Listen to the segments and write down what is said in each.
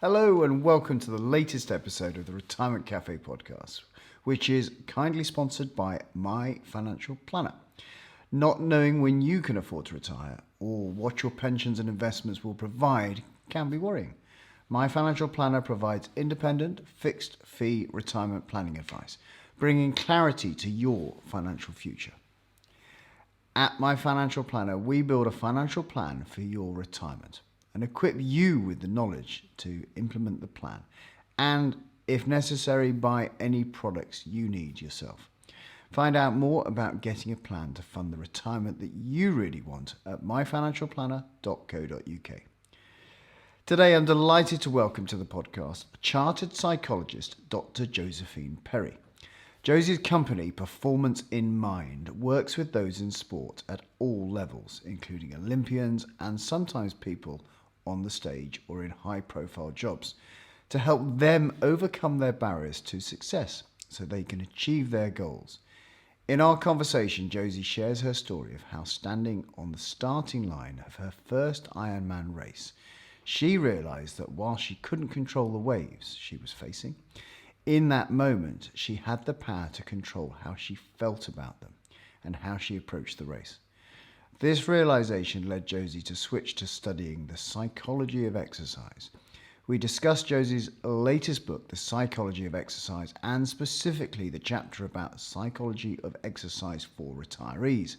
Hello and welcome to the latest episode of the Retirement Cafe podcast, which is kindly sponsored by My Financial Planner. Not knowing when you can afford to retire or what your pensions and investments will provide can be worrying. My Financial Planner provides independent, fixed fee retirement planning advice, bringing clarity to your financial future. At My Financial Planner, we build a financial plan for your retirement and equip you with the knowledge to implement the plan and, if necessary, buy any products you need yourself. Find out more about getting a plan to fund the retirement that you really want at myfinancialplanner.co.uk. Today, I'm delighted to welcome to the podcast chartered psychologist Dr. Josie Perry. Josie's company, Performance in Mind, works with those in sport at all levels, including Olympians and sometimes people on the stage or in high-profile jobs, to help them overcome their barriers to success so they can achieve their goals. In our conversation, Josie shares her story of how, standing on the starting line of her first Ironman race, she realised that while she couldn't control the waves she was facing, in that moment she had the power to control how she felt about them and how she approached the race. This realization led Josie to switch to studying the psychology of exercise. We discussed Josie's latest book, The Psychology of Exercise, and specifically the chapter about psychology of exercise for retirees.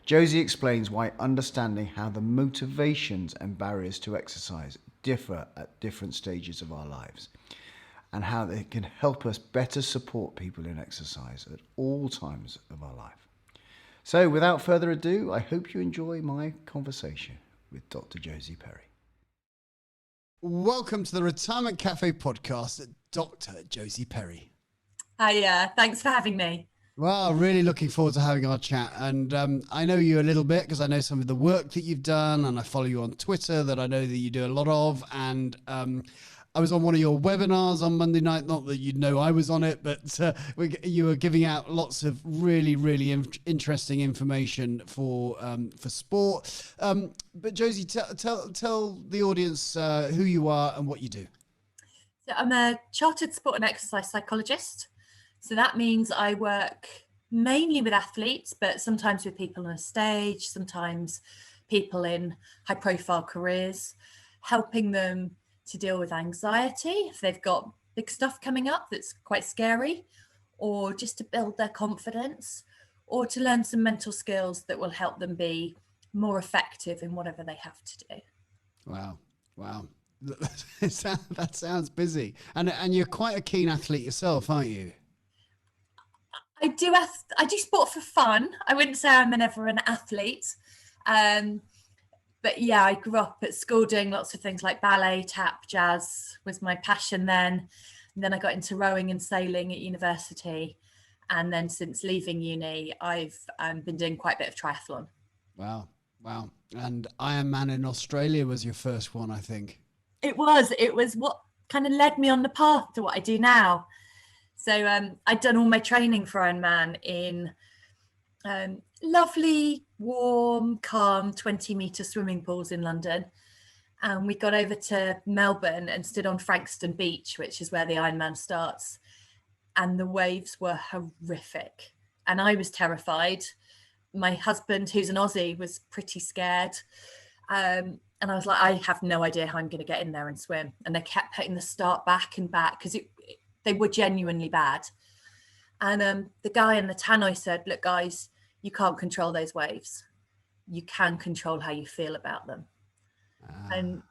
Josie explains why understanding how the motivations and barriers to exercise differ at different stages of our lives, and how they can help us better support people in exercise at all times of our life. So, without further ado, I hope you enjoy my conversation with Dr. Josie Perry. Welcome to the Retirement Cafe podcast, Dr. Josie Perry. Hi, thanks for having me. Well, really looking forward to having our chat. And I know you a little bit because I know some of the work that you've done, and I follow you on Twitter that I know that you do a lot of. And I was on one of your webinars on Monday night, not that you'd know I was on it, but you were giving out lots of really interesting information for sport. But Josie, tell the audience who you are and what you do. So I'm a chartered sport and exercise psychologist. So that means I work mainly with athletes, but sometimes with people on a stage, sometimes people in high profile careers, helping them to deal with anxiety if they've got big stuff coming up that's quite scary, or just to build their confidence, or to learn some mental skills that will help them be more effective in whatever they have to do. Wow. That sounds busy. And you're quite a keen athlete yourself, aren't you? I do sport for fun. I wouldn't say I'm ever an athlete. But yeah, I grew up at school doing lots of things like ballet, tap, jazz was my passion then. And then I got into rowing and sailing at university. And then since leaving uni, I've been doing quite a bit of triathlon. Wow. And Ironman in Australia was your first one, I think. It was what kind of led me on the path to what I do now. So I'd done all my training for Ironman in lovely, warm, calm 20-metre swimming pools in London. And we got over to Melbourne and stood on Frankston Beach, which is where the Ironman starts. And the waves were horrific. And I was terrified. My husband, who's an Aussie, was pretty scared. And I was like, I have no idea how I'm going to get in there and swim. And they kept putting the start back and back because they were genuinely bad. And the guy in the tannoy said, look, guys, you can't control those waves. You can control how you feel about them. And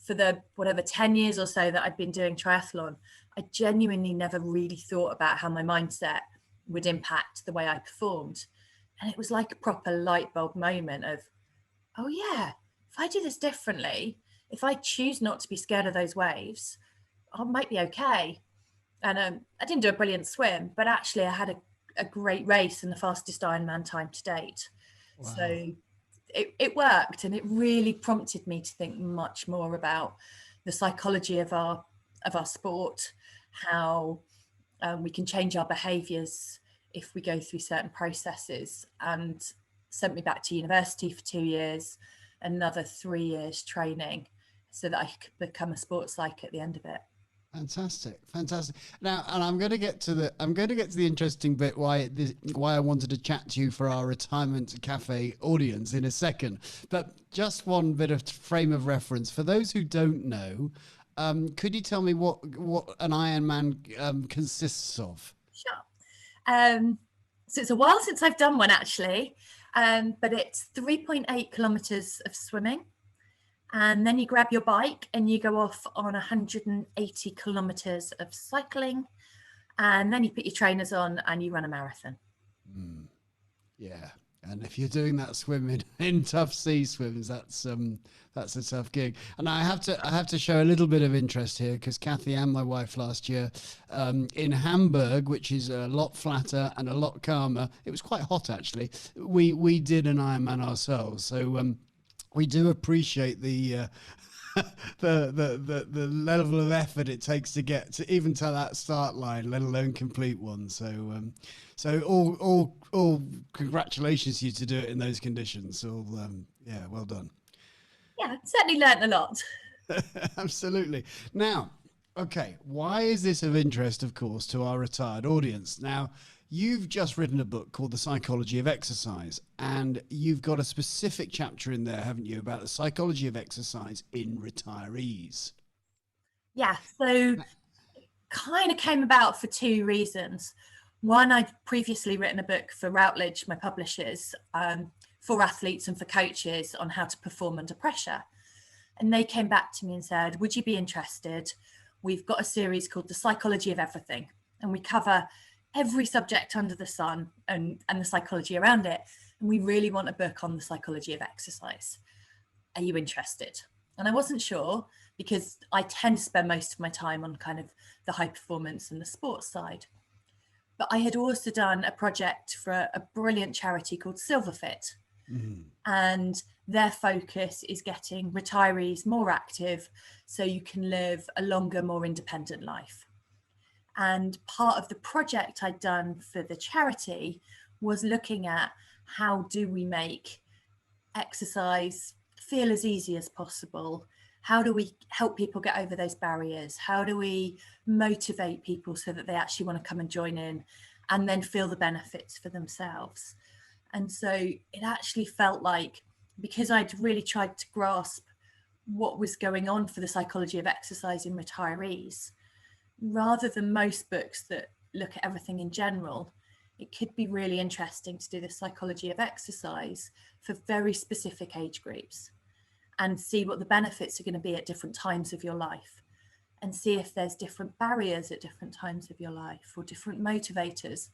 for the 10 years or so that I'd been doing triathlon, I genuinely never really thought about how my mindset would impact the way I performed. And it was like a proper light bulb moment of, oh yeah, if I do this differently, if I choose not to be scared of those waves, I might be okay. And I didn't do a brilliant swim, but actually I had a great race and the fastest Ironman time to date. Wow. So it worked, and it really prompted me to think much more about the psychology of our sport, how we can change our behaviours if we go through certain processes, and sent me back to university for 2 years, another 3 years training. so that I could become a sports psych at the end of it. Fantastic. Now, and I'm going to get to the interesting bit why I wanted to chat to you for our retirement cafe audience in a second. But just one bit of frame of reference for those who don't know. Could you tell me what an Ironman consists of? Sure. So it's a while since I've done one actually, but it's 3.8 kilometers of swimming. And then you grab your bike and you go off on 180 kilometers of cycling. And then you put your trainers on and you run a marathon. Yeah. And if you're doing that swimming in tough sea swims, that's a tough gig. And I have to show a little bit of interest here because Kathy and my wife last year in Hamburg, which is a lot flatter and a lot calmer. It was quite hot actually. We did an Ironman ourselves, so we do appreciate the level of effort it takes to get to even to that start line, let alone complete one. So all congratulations to you to do it in those conditions. So yeah, well done. Yeah, certainly learnt a lot. Absolutely. Now, okay, why is this of interest, of course, to our retired audience? Now, you've just written a book called The Psychology of Exercise, and you've got a specific chapter in there, haven't you, about the psychology of exercise in retirees? Yeah, so kind of came about for two reasons. One, I'd previously written a book for Routledge, my publishers, for athletes and for coaches on how to perform under pressure. And they came back to me and said, would you be interested? We've got a series called The Psychology of Everything, and we cover every subject under the sun and the psychology around it. And we really want a book on the psychology of exercise. Are you interested? And I wasn't sure because I tend to spend most of my time on kind of the high performance and the sports side. But I had also done a project for a brilliant charity called Silverfit. Mm-hmm. And their focus is getting retirees more active so you can live a longer, more independent life. And part of the project I'd done for the charity was looking at how do we make exercise feel as easy as possible? How do we help people get over those barriers? How do we motivate people so that they actually want to come and join in and then feel the benefits for themselves? And so it actually felt like, because I'd really tried to grasp what was going on for the psychology of exercise in retirees, rather than most books that look at everything in general, it could be really interesting to do the psychology of exercise for very specific age groups and see what the benefits are going to be at different times of your life, and see if there's different barriers at different times of your life or different motivators,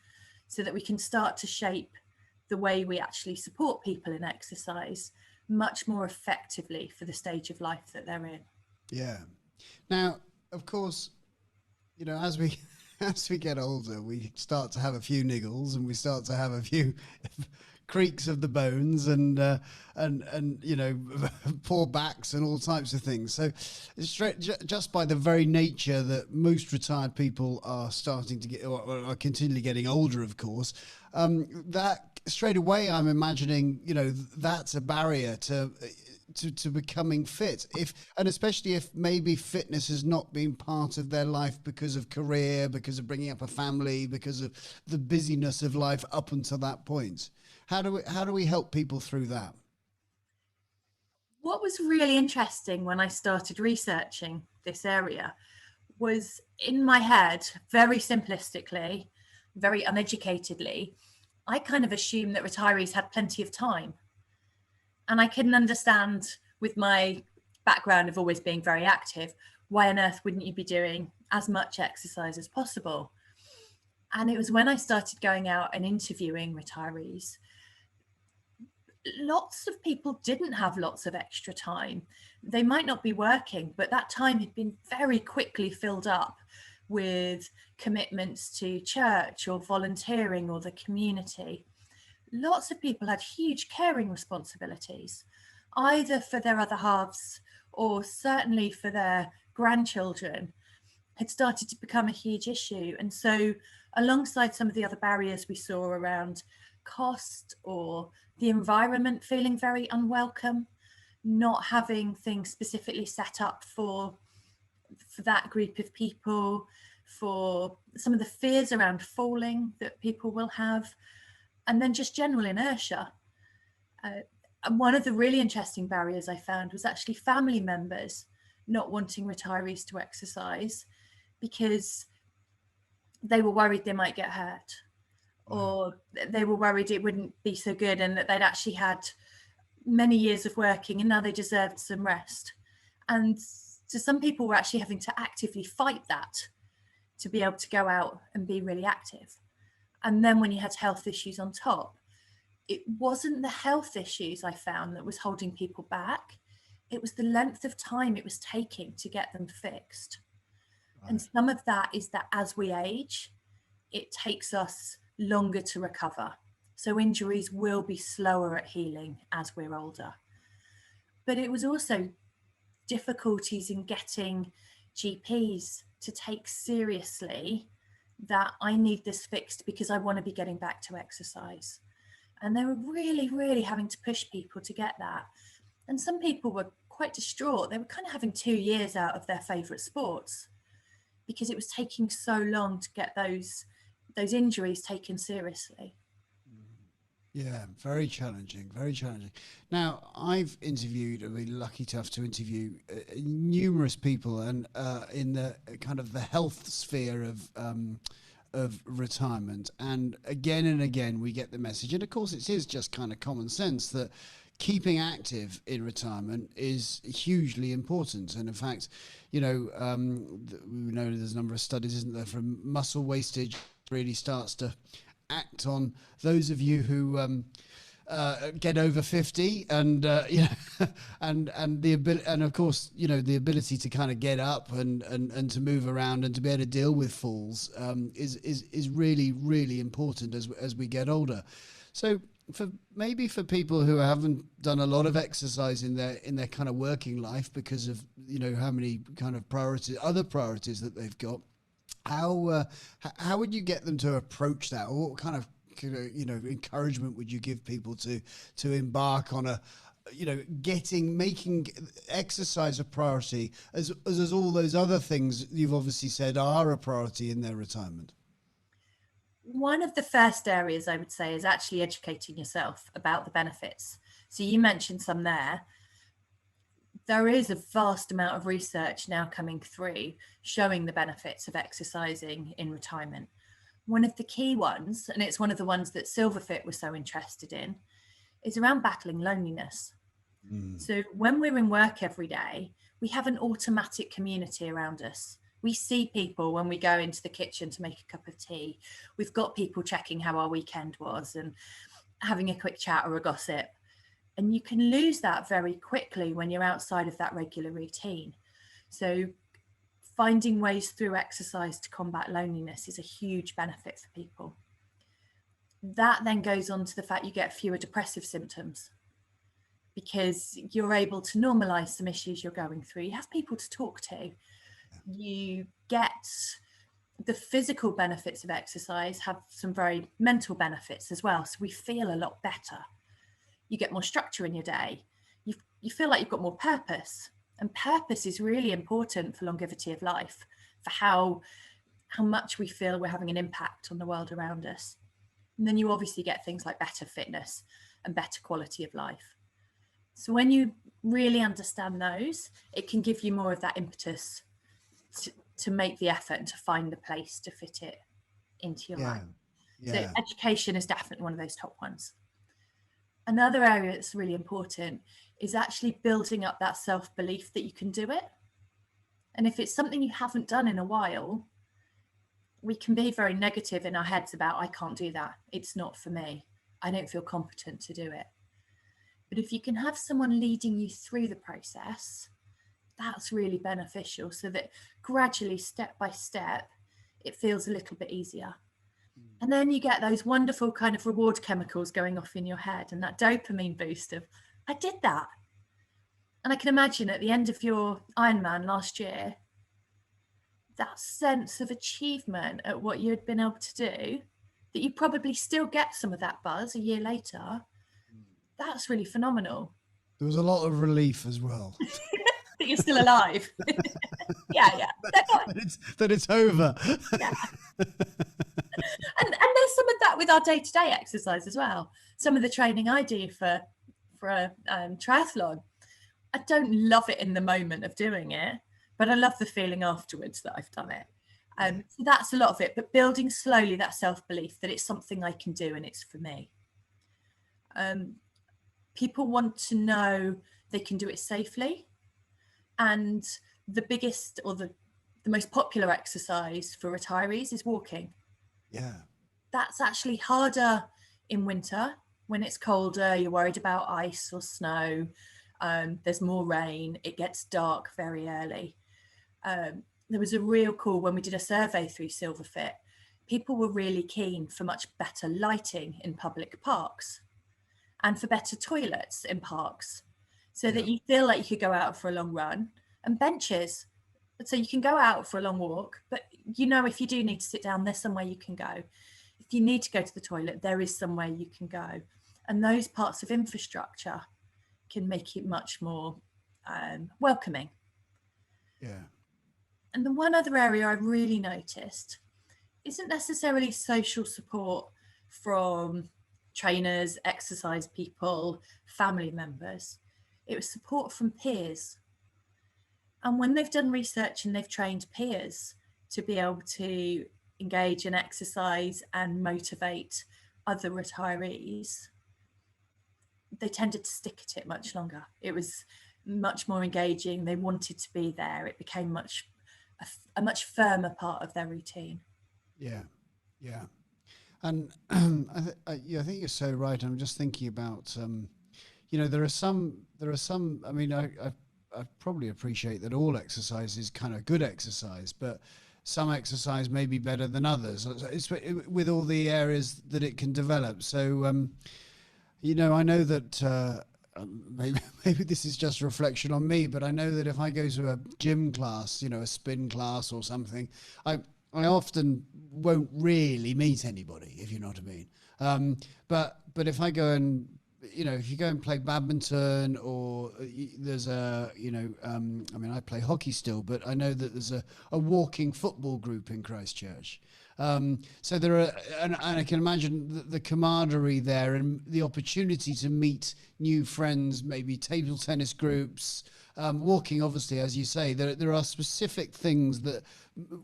so that we can start to shape the way we actually support people in exercise much more effectively for the stage of life that they're in. Yeah. Now, of course, you know, as we get older, we start to have a few niggles and we start to have a few creaks of the bones and you know, poor backs and all types of things. So just by the very nature that most retired people are starting to get, or are continually getting older, of course, that straight away I'm imagining, you know, that's a barrier to becoming fit, and especially if maybe fitness has not been part of their life because of career, because of bringing up a family, because of the busyness of life up until that point. How do we help people through that? What was really interesting when I started researching this area was, in my head, very simplistically, very uneducatedly, I kind of assumed that retirees had plenty of time. And I couldn't understand, with my background of always being very active, why on earth wouldn't you be doing as much exercise as possible? And it was when I started going out and interviewing retirees, lots of people didn't have lots of extra time. They might not be working, but that time had been very quickly filled up with commitments to church or volunteering or the community. Lots of people had huge caring responsibilities, either for their other halves or certainly for their grandchildren, had started to become a huge issue. And so alongside some of the other barriers we saw around cost or the environment feeling very unwelcome, not having things specifically set up for that group of people, for some of the fears around falling that people will have, and then just general inertia. And one of the really interesting barriers I found was actually family members not wanting retirees to exercise because they were worried they might get hurt, or they were worried it wouldn't be so good, and that they'd actually had many years of working and now they deserved some rest. And so some people were actually having to actively fight that to be able to go out and be really active. And then when you had health issues on top, it wasn't the health issues I found that was holding people back. It was the length of time it was taking to get them fixed. Right. And some of that is that as we age, it takes us longer to recover. So injuries will be slower at healing as we're older. But it was also difficulties in getting GPs to take seriously that I need this fixed because I want to be getting back to exercise. And they were really, really having to push people to get that. And some people were quite distraught. They were kind of having 2 years out of their favourite sports because it was taking so long to get those injuries taken seriously. Yeah, very challenging, very challenging. Now, I've interviewed, I've been lucky enough to interview numerous people, and in the kind of the health sphere of retirement, and again we get the message, and of course it is just kind of common sense that keeping active in retirement is hugely important. And in fact, we know there's a number of studies, isn't there, from muscle wastage really starts to act on those of you who get over 50, and and the ability, and of course the ability to kind of get up and to move around and to be able to deal with falls is really, really important as we get older. So for people who haven't done a lot of exercise in their kind of working life because of how many kind of other priorities that they've got, how would you get them to approach that, or what kind of encouragement would you give people to embark on making exercise a priority as all those other things you've obviously said are a priority in their retirement? One of the first areas I would say is actually educating yourself about the benefits. So you mentioned some there. There is a vast amount of research now coming through showing the benefits of exercising in retirement. One of the key ones, and it's one of the ones that Silverfit was so interested in, is around battling loneliness. So when we're in work every day, we have an automatic community around us. We see people when we go into the kitchen to make a cup of tea. We've got people checking how our weekend was and having a quick chat or a gossip. And you can lose that very quickly when you're outside of that regular routine. So finding ways through exercise to combat loneliness is a huge benefit for people. That then goes on to the fact you get fewer depressive symptoms because you're able to normalize some issues you're going through. You have people to talk to. You get the physical benefits of exercise, have some very mental benefits as well. So we feel a lot better. You get more structure in your day. You feel like you've got more purpose. And purpose is really important for longevity of life, for how much we feel we're having an impact on the world around us. And then you obviously get things like better fitness and better quality of life. So when you really understand those, it can give you more of that impetus to make the effort and to find the place to fit it into your life. Yeah. So education is definitely one of those top ones. Another area that's really important is actually building up that self-belief that you can do it. And if it's something you haven't done in a while, we can be very negative in our heads about, I can't do that. It's not for me. I don't feel competent to do it. But if you can have someone leading you through the process, that's really beneficial, so that gradually, step by step, it feels a little bit easier. And then you get those wonderful kind of reward chemicals going off in your head and that dopamine boost of, I did that. And I can imagine at the end of your Ironman last year, that sense of achievement at what you had been able to do, that you probably still get some of that buzz a year later, that's really phenomenal. There was a lot of relief as well. That you're still alive. Yeah. that it's over. Yeah. And there's some of that with our day-to-day exercise as well. Some of the training I do for a triathlon, I don't love it in the moment of doing it, but I love the feeling afterwards that I've done it. So that's a lot of it, but building slowly that self-belief that it's something I can do and it's for me. People want to know they can do it safely, and the biggest or the most popular exercise for retirees is walking. Yeah. That's actually harder in winter when it's colder, you're worried about ice or snow, there's more rain, it gets dark very early. There was a real call when we did a survey through Silverfit. People were really keen for much better lighting in public parks and for better toilets in parks, so that you feel like you could go out for a long run, and benches. So you can go out for a long walk, but you know, if you do need to sit down, there's somewhere you can go. If you need to go to the toilet, there is somewhere you can go. And those parts of infrastructure can make it much more welcoming. Yeah. And the one other area I really noticed isn't necessarily social support from trainers, exercise people, family members. It was support from peers. And when they've done research and they've trained peers to be able to engage in exercise and motivate other retirees, they tended to stick at it much longer. It was much more engaging. They wanted to be there. It became a much firmer part of their routine. Yeah. And I think you're so right. I'm just thinking about, there are some, I mean, I probably appreciate that all exercise is kind of good exercise, but some exercise may be better than others. It's with all the areas that it can develop. So, I know that maybe this is just a reflection on me, but I know that if I go to a gym class, a spin class or something, I often won't really meet anybody, if you know what I mean. But if I go and, if you go and play badminton, or there's I play hockey still, but I know that there's a walking football group in Christchurch. So there are, and I can imagine the camaraderie there and the opportunity to meet new friends, maybe table tennis groups, walking, obviously, as you say, there are specific things that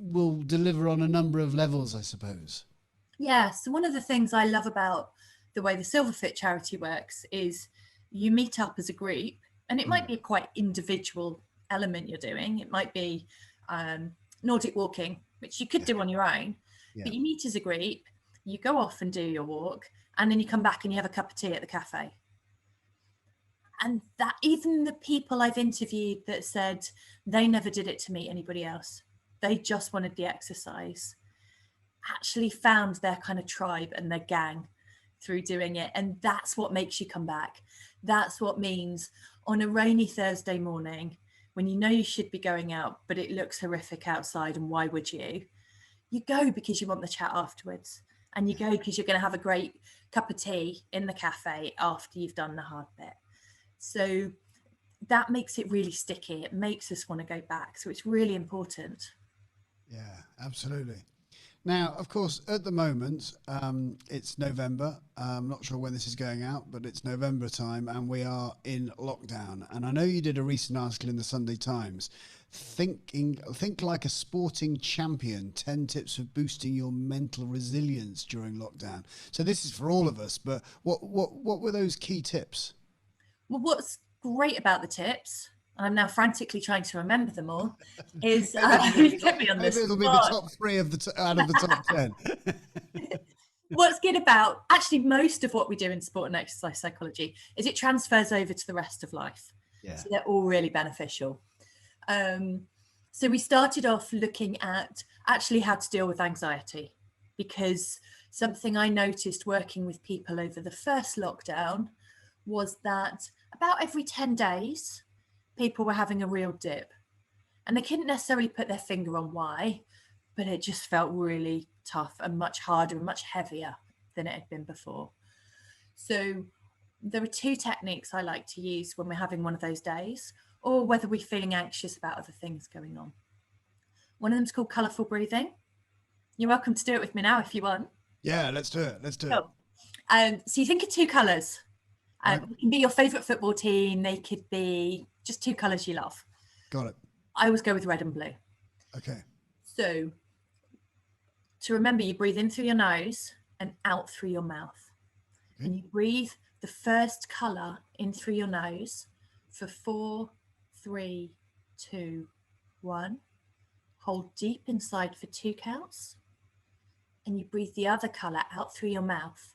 will deliver on a number of levels, I suppose. Yeah, so one of the things I love about the way the Silverfit charity works is you meet up as a group, and it might be a quite individual element you're doing. It might be Nordic walking, which you could do on your own, but you meet as a group, you go off and do your walk, and then you come back and you have a cup of tea at the cafe. And that, even the people I've interviewed that said they never did it to meet anybody else, they just wanted the exercise, actually found their kind of tribe and their gang through doing it. And that's what makes you come back. That's what means on a rainy Thursday morning, when you know you should be going out, but it looks horrific outside, and why would you? You go because you want the chat afterwards, and you go because you're going to have a great cup of tea in the cafe after you've done the hard bit. So that makes it really sticky. It makes us want to go back. So it's really important. Yeah, absolutely. Now, of course, at the moment, it's November. I'm not sure when this is going out, but it's November time and we are in lockdown. And I know you did a recent article in the Sunday Times, Think Like a Sporting Champion, 10 tips for boosting your mental resilience during lockdown. So this is for all of us, but what were those key tips? Well, what's great about the tips, and I'm now frantically trying to remember them all, is you put me on this. Maybe it'll be the top 3 out of the top 10. What's good about actually most of what we do in sport and exercise psychology is it transfers over to the rest of life. Yeah. So they're all really beneficial. So we started off looking at actually how to deal with anxiety, because something I noticed working with people over the first lockdown was that about every 10 days, people were having a real dip, and they couldn't necessarily put their finger on why, but it just felt really tough and much harder and much heavier than it had been before. So there are two techniques I like to use when we're having one of those days, or whether we're feeling anxious about other things going on. One of them is called colourful breathing. You're welcome to do it with me now if you want. Yeah, let's do it. Let's do it. Cool. So you think of two colours. Right. It can be your favourite football team. They could be just two colours you love. Got it. I always go with red and blue. Okay. So to remember, you breathe in through your nose and out through your mouth. Okay. And you breathe the first colour in through your nose for 4, 3, 2, 1. Hold deep inside for 2 counts. And you breathe the other colour out through your mouth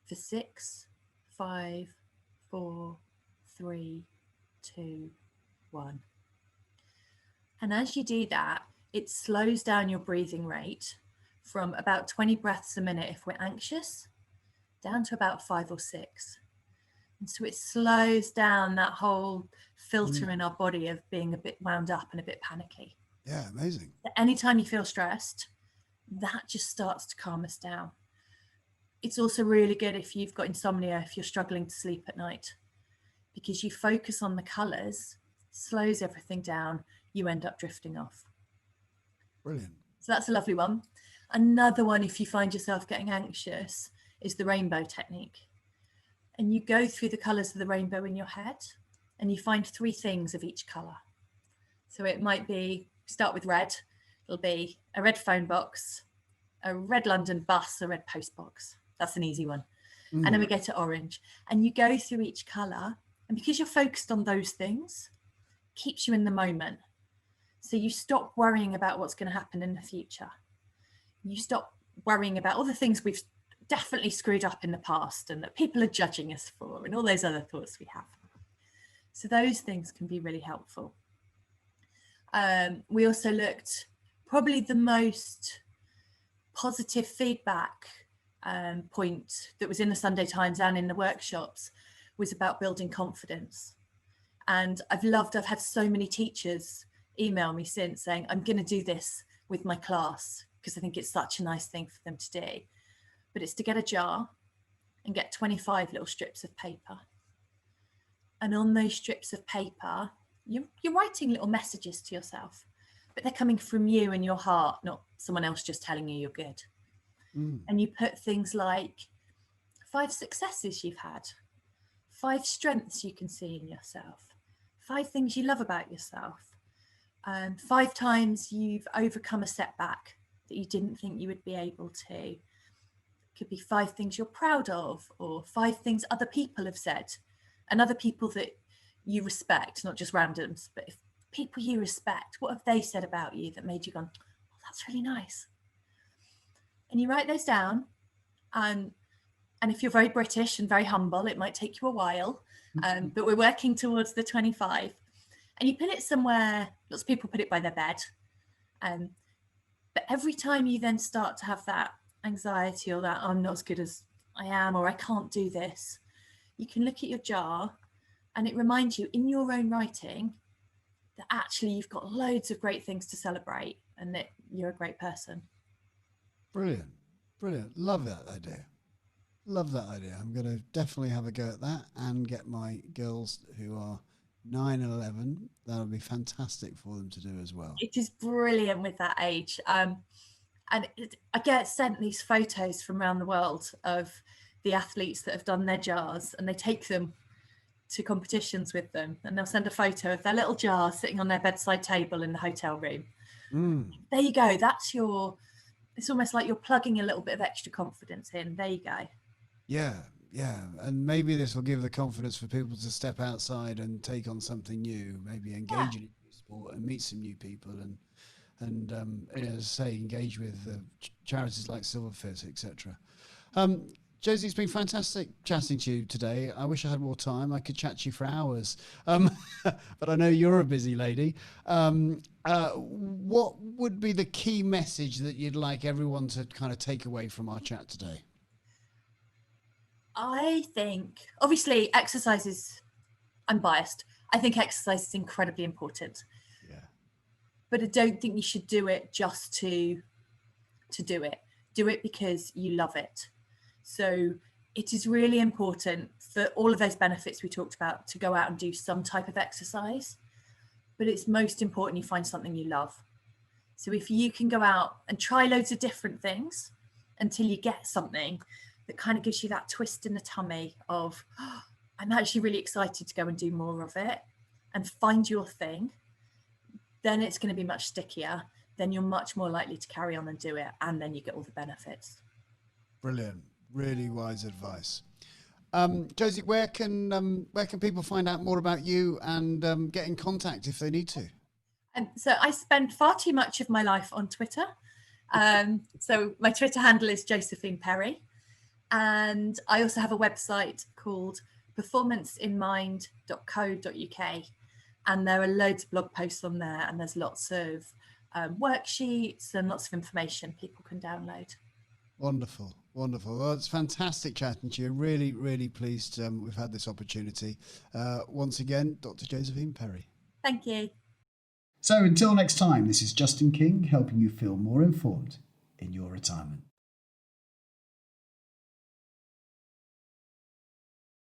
for 6, 5, 4, 3, 2, 1. And as you do that, it slows down your breathing rate from about 20 breaths a minute if we're anxious, down to about 5 or 6. And so it slows down that whole filter in our body of being a bit wound up and a bit panicky. Yeah, amazing. Anytime you feel stressed, that just starts to calm us down. It's also really good if you've got insomnia, if you're struggling to sleep at night, because you focus on the colours, slows everything down, you end up drifting off. Brilliant. So that's a lovely one. Another one, if you find yourself getting anxious, is the rainbow technique. And you go through the colours of the rainbow in your head and you find 3 things of each colour. So it might be, start with red, it'll be a red phone box, a red London bus, a red post box. That's an easy one. And then we get to orange. And you go through each colour, and because you're focused on those things, keeps you in the moment. So you stop worrying about what's going to happen in the future. You stop worrying about all the things we've definitely screwed up in the past and that people are judging us for, and all those other thoughts we have. So those things can be really helpful. We also looked, probably the most positive feedback point that was in the Sunday Times and in the workshops was about building confidence. And I've had so many teachers email me since saying, I'm going to do this with my class because I think it's such a nice thing for them to do. But it's to get a jar and get 25 little strips of paper. And on those strips of paper, you're writing little messages to yourself, but they're coming from you and your heart, not someone else just telling you you're good. And you put things like 5 successes you've had, 5 strengths you can see in yourself, 5 things you love about yourself, and 5 times you've overcome a setback that you didn't think you would be able to. It could be 5 things you're proud of, or 5 things other people have said, and other people that you respect, not just randoms, but if people you respect, what have they said about you that made you go, oh, that's really nice? And you write those down, and if you're very British and very humble, it might take you a while, but we're working towards the 25. And you put it somewhere, lots of people put it by their bed. But every time you then start to have that anxiety or that I'm not as good as I am, or I can't do this, you can look at your jar and it reminds you in your own writing that actually you've got loads of great things to celebrate and that you're a great person. Brilliant. Brilliant. Love that idea. Love that idea. I'm going to definitely have a go at that and get my girls who are 9 and 11. That'll be fantastic for them to do as well. It is brilliant with that age. I get sent these photos from around the world of the athletes that have done their jars, and they take them to competitions with them, and they'll send a photo of their little jar sitting on their bedside table in the hotel room. There you go. It's almost like you're plugging a little bit of extra confidence in. There you go. Yeah. And maybe this will give the confidence for people to step outside and take on something new, maybe engage in a new sport and meet some new people and as I say, engage with charities like Silverfit, etc. Josie, it's been fantastic chatting to you today. I wish I had more time. I could chat to you for hours, but I know you're a busy lady. What would be the key message that you'd like everyone to kind of take away from our chat today? I think, obviously, exercise is, I'm biased. I think exercise is incredibly important. Yeah. But I don't think you should do it just to do it. Do it because you love it. So it is really important for all of those benefits we talked about to go out and do some type of exercise, but it's most important you find something you love. So if you can go out and try loads of different things until you get something that kind of gives you that twist in the tummy of, oh, I'm actually really excited to go and do more of it, and find your thing, then it's going to be much stickier. Then you're much more likely to carry on and do it, and then you get all the benefits. Brilliant. Really wise advice. Josie, where can people find out more about you and get in contact if they need to? And so I spend far too much of my life on Twitter. So my Twitter handle is Josephine Perry. And I also have a website called performanceinmind.co.uk. And there are loads of blog posts on there, and there's lots of worksheets and lots of information people can download. Wonderful, wonderful. Well, it's fantastic chatting to you. Really, really pleased we've had this opportunity. Once again, Dr. Josephine Perry. Thank you. So until next time, this is Justin King helping you feel more informed in your retirement.